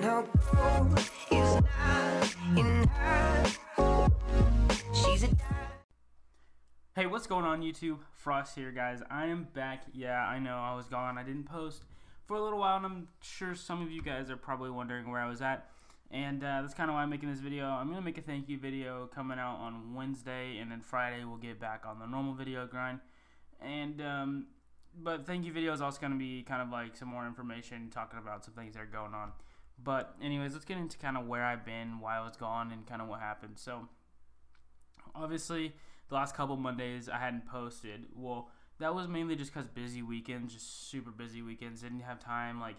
her goal is not in her. She's a Hey, what's going on YouTube? Frost here, guys. I am back. Yeah, I know I was gone. I didn't post for a little while, and I'm sure some of you guys are probably wondering where I was at. And that's kind of why I'm making this video. I'm going to make a thank you video coming out on Wednesday, and then Friday we'll get back on the normal video grind. And but thank you video is also going to be kind of like some more information talking about some things that are going on. But anyways, let's get into kind of where I've been, why I was gone, and kind of what happened. So obviously the last couple Mondays I hadn't posted. Well, that was mainly just because busy weekends, just super busy weekends. Didn't have time. Like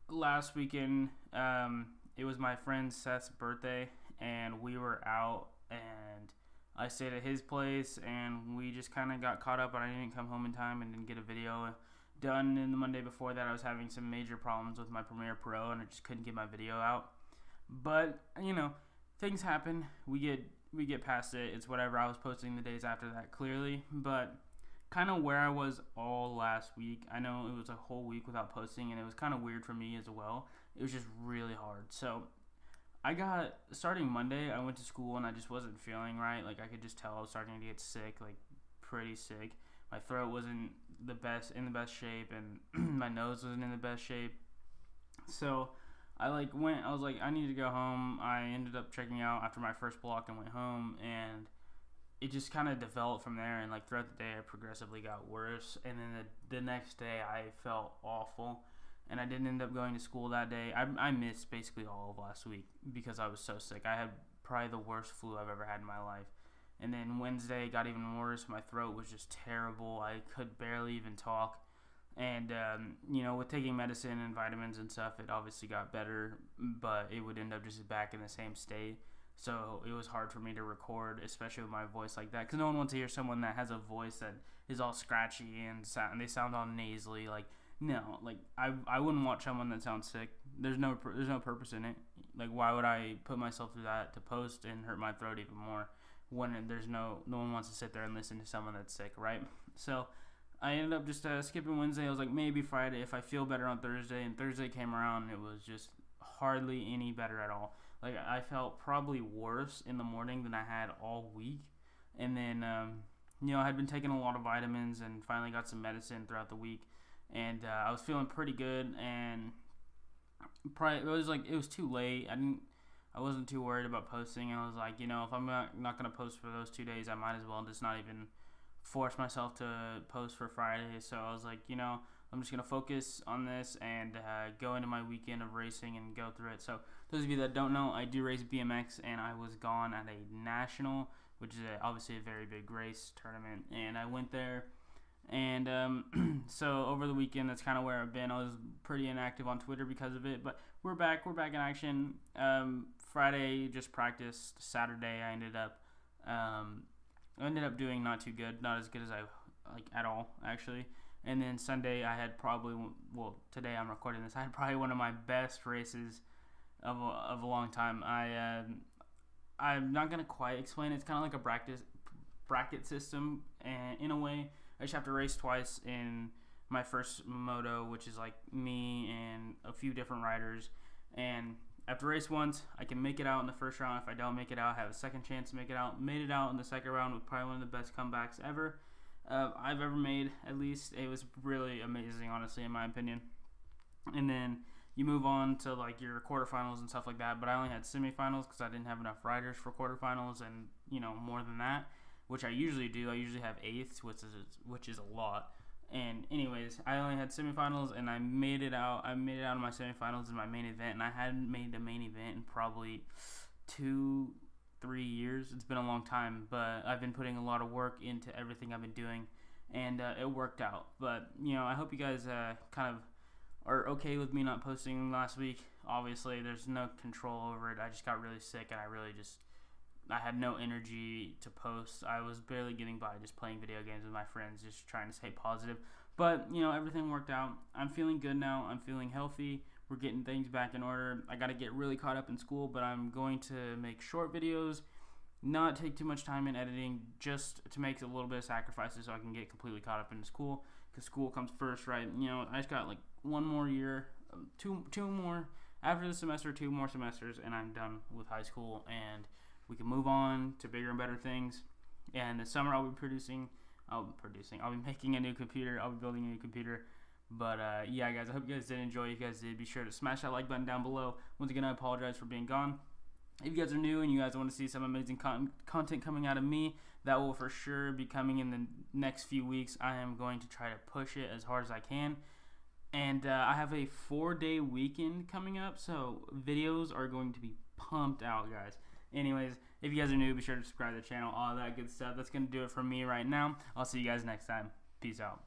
last weekend, it was my friend Seth's birthday, and we were out, and I stayed at his place, and we just kind of got caught up, and I didn't come home in time and didn't get a video done. And the Monday before that, I was having some major problems with my Premiere Pro, and I just couldn't get my video out. But you know, things happen. We get past it. It's whatever. I was posting the days after that clearly, but kind of where I was all last week. I know it was a whole week without posting, and it was kind of weird for me as well. It was just really hard. So starting Monday, I went to school and I just wasn't feeling right. Like I could just tell I was starting to get sick, like pretty sick. My throat wasn't in the best shape, and my nose wasn't in the best shape. So I was like, I need to go home. I ended up checking out after my first block and went home, and it just kind of developed from there. And like throughout the day, I progressively got worse. And then the next day, I felt awful, and I didn't end up going to school that day. I missed basically all of last week because I was so sick. I had probably the worst flu I've ever had in my life. And then Wednesday got even worse. My throat was just terrible. I could barely even talk. And, you know, with taking medicine and vitamins and stuff, it obviously got better, but it would end up just back in the same state. So it was hard for me to record, especially with my voice like that, because no one wants to hear someone that has a voice that is all scratchy and they sound all nasally. Like, no, like I wouldn't watch someone that sounds sick. There's no purpose in it. Like, why would I put myself through that to post and hurt my throat even more when there's no one wants to sit there and listen to someone that's sick, right? So I ended up just skipping Wednesday. I was like, maybe Friday if I feel better on Thursday. And Thursday came around, and it was just hardly any better at all. Like, I felt probably worse in the morning than I had all week. And then, you know, I had been taking a lot of vitamins and finally got some medicine throughout the week. And I was feeling pretty good. And probably it was too late. I wasn't too worried about posting. I was like, you know, if I'm not going to post for those 2 days, I might as well just not even force myself to post for Friday. So I was like, you know, I'm just going to focus on this and go into my weekend of racing and go through it. So those of you that don't know, I do race BMX, and I was gone at a national, which is obviously a very big race tournament, and I went there. And so over the weekend, that's kind of where I've been. I was pretty inactive on Twitter because of it, but we're back in action. Friday just practiced. Saturday I ended up doing not too good, not as good as I like at all actually. And then Sunday I had probably, well, today I'm recording this, I had probably one of my best races of a long time. I'm not gonna quite explain it. It's kind of like a bracket system, and in a way I just have to race twice in my first moto, which is like me and a few different riders. And after race once, I can make it out in the first round. If I don't make it out, I have a second chance to make it out. Made it out in the second round with probably one of the best comebacks ever I've ever made, at least. It was really amazing, honestly, in my opinion. And then you move on to like your quarterfinals and stuff like that, but I only had semifinals because I didn't have enough riders for quarterfinals, and you know, more than that, which I usually do. I usually have eighths, which is a lot. And anyways, I only had semifinals, and I made it out. I made it out of my semifinals in my main event, and I hadn't made the main event in probably 2-3 years. It's been a long time, but I've been putting a lot of work into everything I've been doing, and it worked out. But you know, I hope you guys kind of are okay with me not posting last week. Obviously, there's no control over it. I just got really sick, and I had no energy to post. I was barely getting by just playing video games with my friends, just trying to stay positive. But, you know, everything worked out. I'm feeling good now. I'm feeling healthy. We're getting things back in order. I got to get really caught up in school, but I'm going to make short videos, not take too much time in editing, just to make a little bit of sacrifices so I can get completely caught up into school, because school comes first, right? You know, I just got like one more year, two more after the semester, 2 more semesters, and I'm done with high school, and we can move on to bigger and better things. And this summer I'll be making a new computer. I'll be building a new computer. But yeah, guys, I hope you guys did enjoy. If you guys did, be sure to smash that like button down below. Once again, I apologize for being gone. If you guys are new and you guys want to see some amazing content coming out of me, that will for sure be coming in the next few weeks. I am going to try to push it as hard as I can. And I have a 4-day weekend coming up, so videos are going to be pumped out, guys. Anyways, if you guys are new, be sure to subscribe to the channel, all that good stuff. That's going to do it for me right now. I'll see you guys next time. Peace out.